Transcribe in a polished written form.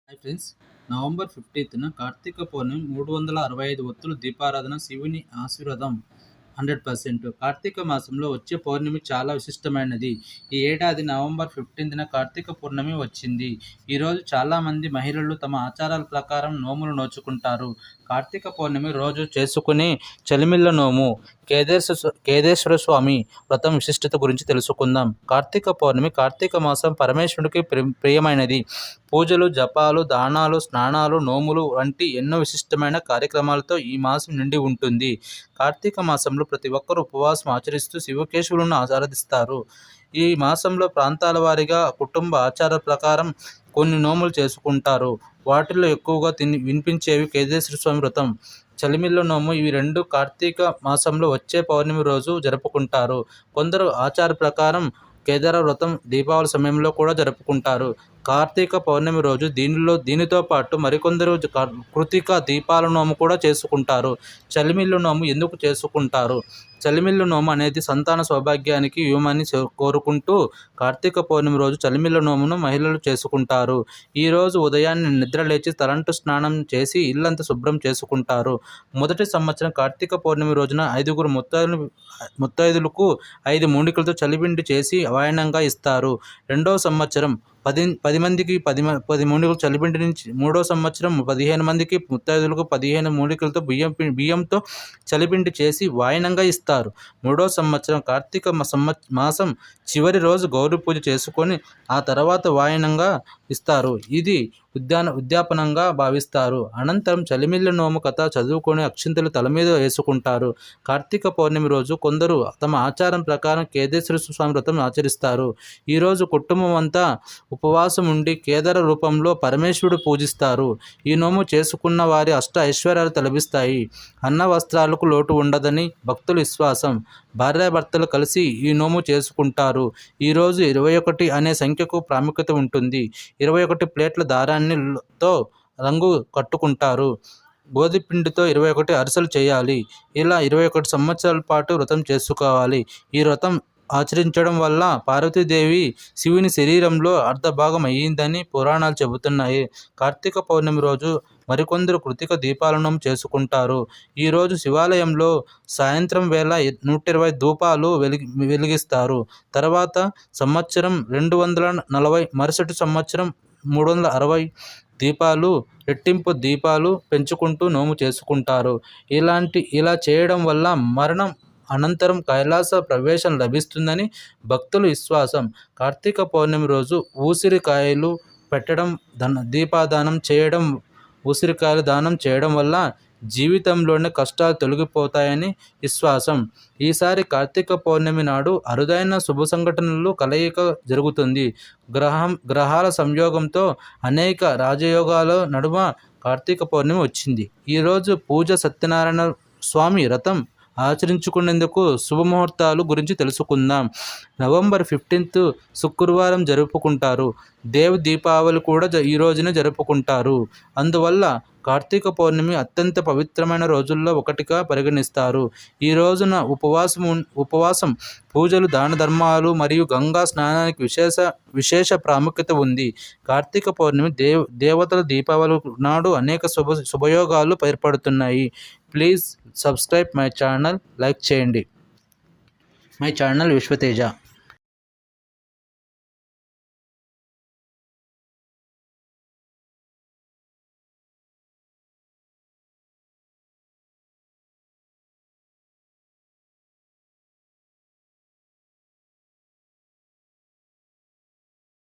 Hi friends, November 15న Karthika పౌర్ణమి 365 ఒత్తులు దీపారాధన శివుని ఆశీర్వాదం 100%. కార్తీక మాసంలో వచ్చే పౌర్ణమి చాలా విశిష్టమైనది. ఈ ఏడాది నవంబర్ 15న కార్తీక పౌర్ణమి వచ్చింది. ఈరోజు చాలామంది మహిళలు తమ ఆచారాల ప్రకారం నోములు నోచుకుంటారు. కార్తీక పౌర్ణమి రోజు చేసుకునే చలిమిల్ల నోము కేదేశ్వర స్వామి వ్రతం విశిష్టత గురించి తెలుసుకుందాం. కార్తీక పౌర్ణమి కార్తీక మాసం పరమేశ్వరుడికి ప్రియమైనది. పూజలు, జపాలు, దానాలు, స్నానాలు, నోములు వంటి ఎన్నో విశిష్టమైన కార్యక్రమాలతో ఈ మాసం నిండి ఉంటుంది. కార్తీక మాసంలో ప్రతి ఒక్కరూ ఉపవాసం ఆచరిస్తూ శివకేశవులను ఆరాధిస్తారు. ఈ మాసంలో ప్రాంతాల వారీగా కుటుంబ ఆచార ప్రకారం కొన్ని నోములు చేసుకుంటారు. వాటిల్లో ఎక్కువగా వినిపించేవి కేదేశ్వర స్వామి వ్రతం, చలిమిల్ల నోము. ఇవి రెండు కార్తీక మాసంలో వచ్చే పౌర్ణమి రోజు జరుపుకుంటారు. కొందరు ఆచార ప్రకారం కేదార వ్రతం దీపావళి సమయంలో కూడా జరుపుకుంటారు. కార్తీక పౌర్ణమి రోజు దీనితో పాటు మరికొందరు కృతిక దీపాల నోము కూడా చేసుకుంటారు. చలిమిల్లు నోము ఎందుకు చేసుకుంటారు? చలిమిల్లు నోము అనేది సంతాన సౌభాగ్యానికి వ్యూమాన్ని కోరుకుంటూ కార్తీక పౌర్ణమి రోజు చలిమిల్ల నోమును మహిళలు చేసుకుంటారు. ఈరోజు ఉదయాన్నే నిద్ర లేచి తలంటు స్నానం చేసి ఇల్లంతా శుభ్రం చేసుకుంటారు. మొదటి సంవత్సరం కార్తీక పౌర్ణమి రోజున 5 ముత్తైదులకు 5 మూలికలతో చలిపిండి చేసి వాయనంగా ఇస్తారు. రెండవ సంవత్సరం 10 మందికి 10 మూలికలు చలిపిండి నుంచి, మూడో సంవత్సరం 15 మందికి ముత్తైదులకు 15 మూలికలతో బియ్యంతో చలిపిండి చేసి వాయనంగా ఇస్తారు. మూడో సంవత్సరం కార్తీక మాసం చివరి రోజు గౌరీ పూజ చేసుకొని ఆ తర్వాత వాయనంగా ఇస్తారు. ఇది ఉద్యాపనంగా భావిస్తారు. అనంతరం చలిమిల్ల నోము కథ చదువుకొని అక్షింతలు తల మీద వేసుకుంటారు. కార్తీక పౌర్ణమి రోజు కొందరు తమ ఆచారం ప్రకారం కేదేశ్వర స్వామి వ్రతం ఆచరిస్తారు. ఈరోజు కుటుంబం అంతా ఉపవాసం ఉండి కేదార రూపంలో పరమేశ్వరుడు పూజిస్తారు. ఈ నోము చేసుకున్న వారి అష్ట ఐశ్వర్యాలు లభిస్తాయి. అన్న వస్త్రాలకు లోటు ఉండదని భక్తుల విశ్వాసం. భార్యాభర్తలు కలిసి ఈ నోము చేసుకుంటారు. ఈరోజు 21 అనే సంఖ్యకు ప్రాముఖ్యత ఉంటుంది. 21 ప్లేట్ల దారాన్నితో రంగు కట్టుకుంటారు. గోధుమపిండితో 21 అరిసెలు చేయాలి. ఇలా 21 సంవత్సరాల పాటు వ్రతం చేసుకోవాలి. ఈ వ్రతం ఆచరించడం వల్ల పార్వతీదేవి శివుని శరీరంలో అర్ధభాగం అయ్యిందని పురాణాలు చెబుతున్నాయి. కార్తీక పౌర్ణమి రోజు మరికొందరు కృతిక దీపాలను చేసుకుంటారు. ఈరోజు శివాలయంలో సాయంత్రం వేళ 120 ధూపాలు వెలిగిస్తారు. తర్వాత సంవత్సరం 240, మరుసటి సంవత్సరం 360 దీపాలు, రెట్టింపు దీపాలు పెంచుకుంటూ నోము చేసుకుంటారు. ఇలా చేయడం వల్ల మరణం అనంతరం కైలాస ప్రవేశం లభిస్తుందని భక్తుల విశ్వాసం. కార్తీక పౌర్ణమి రోజు ఉసిరికాయలు పెట్టడం, దీపాదానం చేయడం, ఉసిరికాయలు దానం చేయడం వల్ల జీవితంలోని కష్టాలు తొలగిపోతాయని విశ్వాసం. ఈసారి కార్తీక పౌర్ణమి నాడు అరుదైన శుభ సంఘటనలు కలయిక జరుగుతుంది. గ్రహాల సంయోగంతో అనేక రాజయోగాల నడుమ కార్తీక పౌర్ణమి వచ్చింది. ఈరోజు పూజ, సత్యనారాయణ స్వామి వ్రతం ఆచరించుకునేందుకు శుభముహూర్తాలు గురించి తెలుసుకుందాం. నవంబర్ 15 శుక్రవారం జరుపుకుంటారు. దీపావళి కూడా ఈ రోజునే జరుపుకుంటారు. అందువల్ల కార్తీక పౌర్ణమి అత్యంత పవిత్రమైన రోజుల్లో ఒకటిగా పరిగణిస్తారు. ఈ రోజున ఉపవాసం, పూజలు, దాన ధర్మాలు మరియు గంగా స్నానానికి విశేష ప్రాముఖ్యత ఉంది. కార్తీక పౌర్ణమి దేవతల దీపావళి నాడు అనేక శుభయోగాలు ఏర్పడుతున్నాయి. Please subscribe my channel, like చేయండి. My channel Vishwateja.